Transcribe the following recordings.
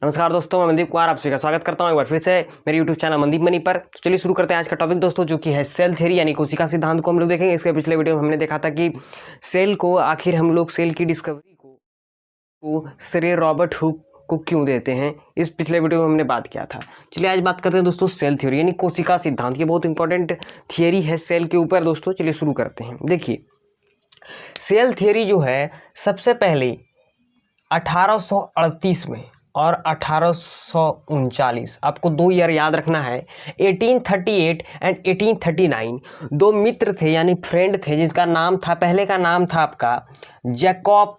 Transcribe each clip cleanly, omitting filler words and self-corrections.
नमस्कार दोस्तों, मैं मनदीप कुमार आप सभी का स्वागत करता हूं एक बार फिर से मेरे YouTube चैनल मनदीप मनी पर। तो चलिए शुरू करते हैं आज का टॉपिक दोस्तों, जो कि है सेल थ्योरी यानी कोशिका सिद्धांत को हम लोग देखेंगे। इसके पिछले वीडियो में हमने देखा था कि सेल को आखिर हम लोग सेल की डिस्कवरी को सर रॉबर्ट हुक को क्यों देते हैं, इस पिछले वीडियो में हमने बात किया था। चलिए आज बात करते हैं दोस्तों सेल थ्योरी यानी कोशिका सिद्धांत की। बहुत इंपॉर्टेंट थियरी है सेल के ऊपर दोस्तों। चलिए शुरू करते हैं। देखिए सेल थ्योरी जो है सबसे पहले 1838 में और 1839, आपको 2 ईयर याद रखना है, 1838 एंड 1839 दो मित्र थे यानी फ्रेंड थे, जिसका नाम था, पहले का नाम था आपका जैकब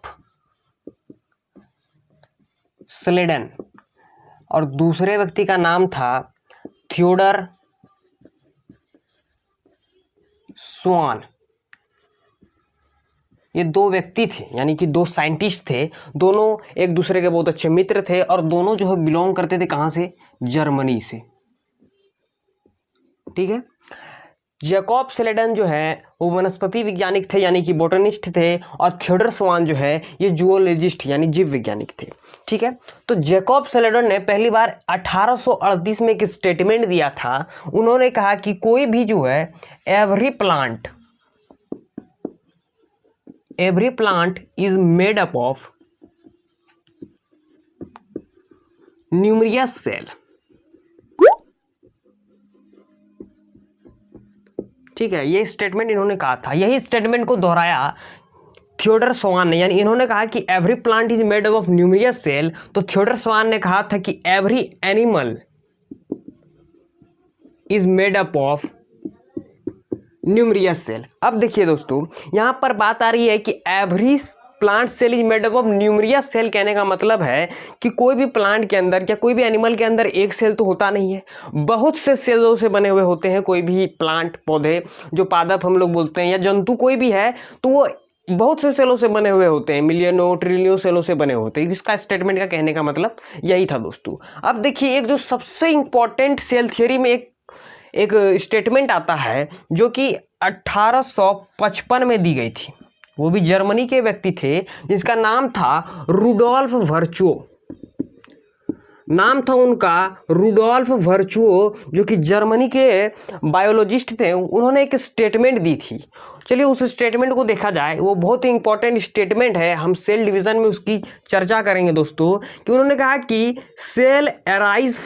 स्लेडन और दूसरे व्यक्ति का नाम था थियोडर स्वान। ये दो व्यक्ति थे यानी कि दो साइंटिस्ट थे, दोनों एक दूसरे के बहुत अच्छे मित्र थे और दोनों जो है बिलोंग करते थे कहाँ से, जर्मनी से। ठीक है। जैकब स्लेडन जो है वो वनस्पति वैज्ञानिक थे यानी कि बोटनिस्ट थे, और थियोडर स्वान जो है ये जूलॉजिस्ट यानी जीव वैज्ञानिक थे। ठीक है। तो जैकब स्लेडन ने पहली बार 1838 में एक स्टेटमेंट दिया था। उन्होंने कहा कि कोई भी जो है every plant is made up of numerous cell। ठीक है, ये स्टेटमेंट इन्होंने कहा था। यही स्टेटमेंट को दोहराया थियोडर स्वान ने, यानी इन्होंने कहा कि every plant is made up of numerous cell, तो थियोडर स्वान ने कहा था कि every animal is made up of numerous cell. अब देखिए दोस्तों, यहाँ पर बात आ रही है कि every plant cell is made up of numerous cell. कहने का मतलब है कि कोई भी प्लांट के अंदर या कोई भी एनिमल के अंदर एक सेल तो होता नहीं है, बहुत से सेलों से बने हुए होते हैं। कोई भी प्लांट, पौधे, जो पादप हम लोग बोलते हैं, या जंतु कोई भी है, तो वो बहुत से सेलों से बने हुए होते हैं, मिलियनों ट्रिलियनों सेलों से बने होते हैं। इसका स्टेटमेंट का कहने का मतलब यही था दोस्तों। अब देखिए एक जो सबसे इंपॉर्टेंट सेल थ्योरी में एक स्टेटमेंट आता है जो कि 1855 में दी गई थी। वो भी जर्मनी के व्यक्ति थे जिसका नाम था रुडोल्फ वर्चुओ। नाम था उनका रुडोल्फ वर्चुओ, जो कि जर्मनी के बायोलॉजिस्ट थे। उन्होंने एक स्टेटमेंट दी थी। चलिए उस स्टेटमेंट को देखा जाए। वो बहुत ही इंपॉर्टेंट स्टेटमेंट है, हम सेल डिवीजन में उसकी चर्चा करेंगे दोस्तों। कि उन्होंने कहा कि cell arise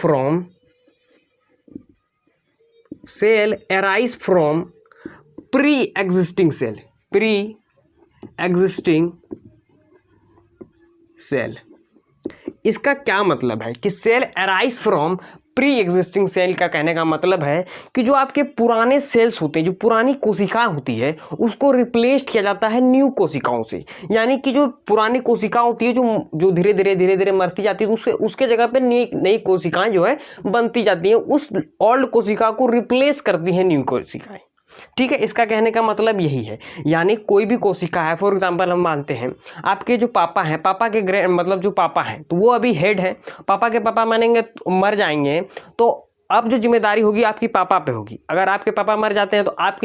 from pre existing cell. इसका क्या मतलब है कि cell arise from pre existing cell का कहने का मतलब है कि जो आपके पुराने सेल्स होते हैं, जो पुरानी कोशिका होती है, उसको रिप्लेस किया जाता है न्यू कोशिकाओं से। यानी कि जो पुरानी कोशिका होती है, जो धीरे धीरे मरती जाती है, उसके जगह पे नई कोशिकाएं जो है बनती जाती हैं। उस ओल्ड कोशिका को रिप्लेस करती हैं न्यू कोशिकाएं। ठीक है, इसका कहने का मतलब यही है। यानी कोई भी कोशिका है, फॉर एग्जांपल हम मानते हैं आपके जो पापा हैं, पापा के मतलब जो पापा हैं, तो वो अभी हेड है। पापा के पापा मानेंगे, मर जाएंगे, तो अब जो जिम्मेदारी होगी आपकी पापा पे होगी। अगर आपके पापा मर जाते हैं तो अब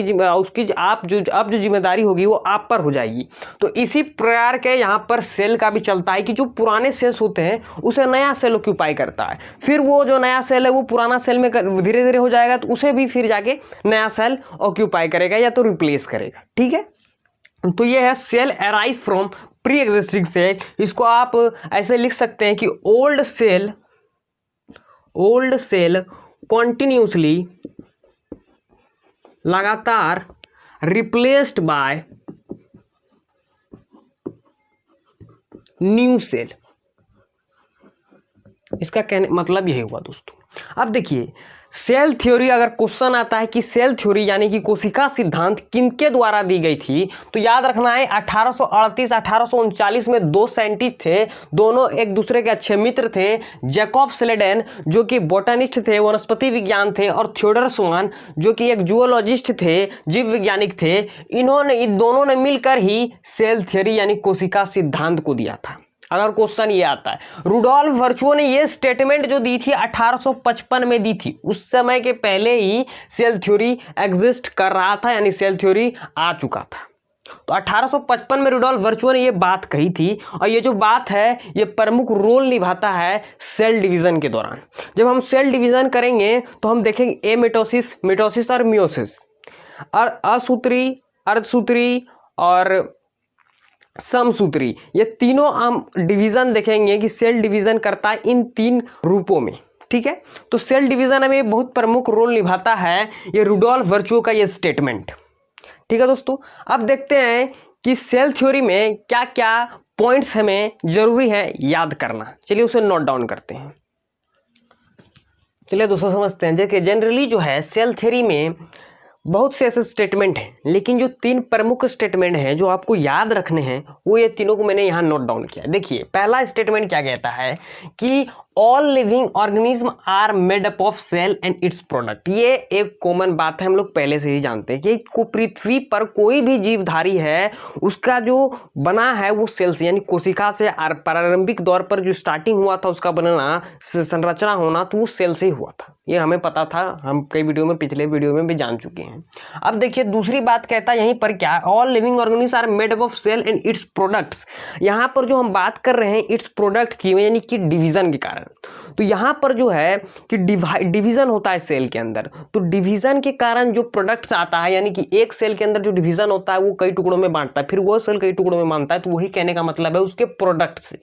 जो जिम्मेदारी होगी वो आप पर हो जाएगी। तो इसी प्रकार के यहाँ पर सेल का भी चलता है कि जो पुराने सेल्स होते हैं उसे नया सेल ऑक्यूपाई करता है। फिर वो जो नया सेल है वो पुराना सेल में धीरे धीरे हो जाएगा, तो उसे भी फिर जाके नया सेल ऑक्यूपाई करेगा या तो रिप्लेस करेगा। ठीक है, तो ये है cell arise from pre existing cell. इसको आप ऐसे लिख सकते हैं कि ओल्ड सेल कॉन्टिन्यूसली, लगातार, रिप्लेस्ड बाय न्यू सेल। इसका कहने मतलब यही हुआ दोस्तों। अब देखिए सेल थ्योरी, अगर क्वेश्चन आता है कि सेल थ्योरी यानी कि कोशिका सिद्धांत किनके द्वारा दी गई थी, तो याद रखना है 1838 1839 में दो साइंटिस्ट थे, दोनों एक दूसरे के अच्छे मित्र थे। जैकब स्लेडन जो कि बोटनिस्ट थे, वनस्पति विज्ञान थे, और थियोडर स्वान जो कि एक जूलॉजिस्ट थे, जीव वैज्ञानिक थे। इन दोनों ने मिलकर ही सेल थ्योरी यानी कोशिका सिद्धांत को दिया था। अगर क्वेश्चन ये आता है, रुडोल्फ वर्चुओ ने ये स्टेटमेंट जो दी थी 1855 में दी थी, उस समय के पहले ही सेल थ्योरी एग्जिस्ट कर रहा था, यानी सेल थ्योरी आ चुका था। तो 1855 में रुडोल्फ वर्चुअल ने ये बात कही थी, और ये जो बात है ये प्रमुख रोल निभाता है सेल डिवीजन के दौरान। जब हम सेल डिवीजन करेंगे तो हम देखेंगे एमिटोसिस, मिटोसिस और मियोसिस, और असूत्री, अर्धसूत्री और समसूत्री, ये तीनों हम डिवीजन देखेंगे कि सेल डिवीजन करता है इन 3 रूपों में। ठीक है, तो सेल डिवीजन में बहुत प्रमुख रोल निभाता है ये रुडोल्फ वर्चुअल का ये स्टेटमेंट। ठीक है दोस्तों, अब देखते हैं कि सेल थ्योरी में क्या क्या पॉइंट्स हमें जरूरी है याद करना। चलिए उसे नोट डाउन करते हैं। चलिए दोस्तों समझते हैं, जैसे जनरली जो है सेल थ्योरी में बहुत से ऐसे स्टेटमेंट हैं, लेकिन जो 3 प्रमुख स्टेटमेंट हैं जो आपको याद रखने हैं वो ये तीनों को मैंने यहाँ नोट डाउन किया। देखिए पहला स्टेटमेंट क्या कहता है कि all living organism are made up of cell and its product. ये एक कॉमन बात है, हम लोग पहले से ही जानते हैं कि पृथ्वी पर कोई भी जीवधारी है उसका जो बना है वो सेल से यानी कोशिका से, प्रारंभिक दौर पर जो स्टार्टिंग हुआ था उसका बनना, संरचना होना, तो वो सेल से ही हुआ था। ये हमें पता था, हम कई वीडियो में, पिछले वीडियो में भी जान चुके हैं। अब देखिए दूसरी बात कहता है यहीं पर क्या, all living organism are made up of cell and its products. यहाँ पर जो हम बात कर रहे हैं इट्स प्रोडक्ट की, यानी कि डिवीजन के कारण। तो यहाँ पर जो है कि डिवीजन होता है सेल के अंदर, तो डिवीजन के कारण जो प्रोडक्ट्स आता है, यानी कि एक सेल के अंदर जो डिवीजन होता है वो कई टुकड़ों में बांटता है, फिर वो सेल कई टुकड़ों में बांटता है, तो वही कहने का मतलब है उसके प्रोडक्ट से।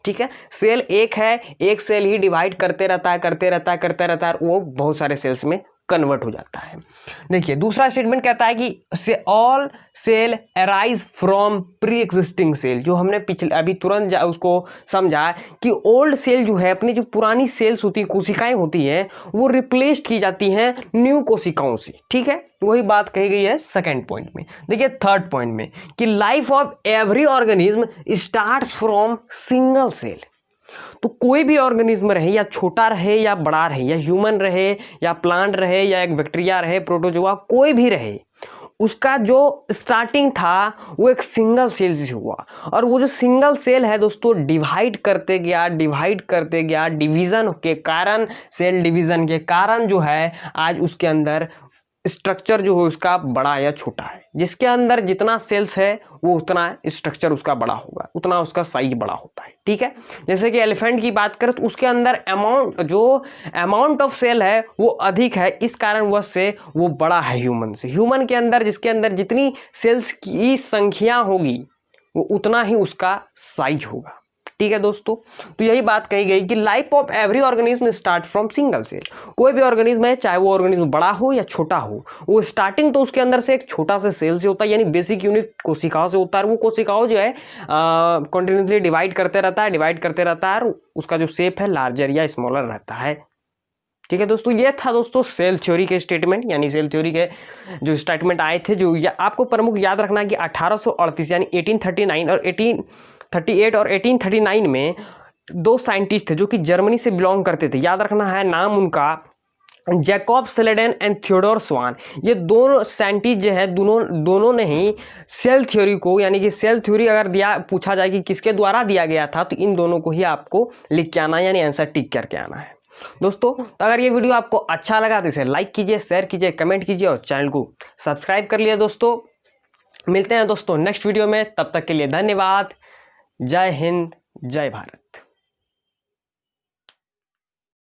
ठीक है, सेल एक है, एक सेल ही डिवाइड करते रहता है, वो बहुत सारे सेल्स में कन्वर्ट हो जाता है। देखिए दूसरा स्टेटमेंट कहता है कि all cell arise from pre existing cell. जो हमने पिछले अभी तुरंत उसको समझा कि ओल्ड सेल जो है, अपनी जो पुरानी सेल्स होती है, कोशिकाएं होती हैं, वो रिप्लेस की जाती हैं न्यू कोशिकाओं से। ठीक है, वही बात कही गई है सेकेंड पॉइंट में। देखिए थर्ड पॉइंट में कि life of every organism starts from single cell. तो कोई भी ऑर्गेनिज्म रहे, या छोटा रहे या बड़ा रहे, या ह्यूमन रहे या प्लांट रहे या एक बैक्टीरिया रहे, प्रोटोजोआ, कोई भी रहे, उसका जो स्टार्टिंग था वो एक सिंगल सेल से हुआ। और वो जो सिंगल सेल है दोस्तों डिवाइड करते गया डिवीजन के कारण, सेल डिवीजन के कारण जो है आज उसके अंदर स्ट्रक्चर जो है उसका बड़ा या छोटा है। जिसके अंदर जितना सेल्स है वो उतना स्ट्रक्चर उसका बड़ा होगा, उतना उसका साइज बड़ा होता है। ठीक है, जैसे कि एलिफेंट की बात करें तो उसके अंदर अमाउंट ऑफ सेल है वो अधिक है, इस कारणवश से वो बड़ा है ह्यूमन से। ह्यूमन के अंदर जिसके अंदर जितनी सेल्स की संख्या होगी वो उतना ही उसका साइज होगा। ठीक है दोस्तों, तो यही बात कही गई कि life of every organism start from single cell. कोई भी ऑर्गेनिज्म है, चाहे वो ऑर्गेनिज्म बड़ा हो या छोटा हो, वो स्टार्टिंग तो उसके अंदर से एक छोटा सा सेल से होता है, यानी बेसिक यूनिट कोशिकाओं से होता है। वो कोशिकाओं जो है कंटिन्यूसली डिवाइड करते रहता है, और उसका जो शेप है लार्जर या स्मॉलर रहता है। ठीक है दोस्तों, ये था दोस्तों सेल थ्योरी के स्टेटमेंट, यानी सेल थ्योरी के जो स्टेटमेंट आए थे, जो आपको प्रमुख याद रखना है कि 1838 यानी 1839 और 1838 और 1839 में 2 साइंटिस्ट थे जो कि जर्मनी से बिलोंग करते थे। याद रखना है नाम उनका, जैकब सेलेडन एंड थियोडोर स्वान। ये दोनों साइंटिस्ट जो है दोनों ने ही सेल थ्योरी को, यानी कि सेल थ्योरी अगर पूछा जाए कि किसके द्वारा दिया गया था, तो इन दोनों को ही आपको लिख के आना, यानी आंसर टिक करके आना है दोस्तों। तो अगर ये वीडियो आपको अच्छा लगा तो इसे लाइक कीजिए, शेयर कीजिए, कमेंट कीजिए और चैनल को सब्सक्राइब कर लिया दोस्तों। मिलते हैं दोस्तों नेक्स्ट वीडियो में, तब तक के लिए धन्यवाद। जय हिंद, जय भारत।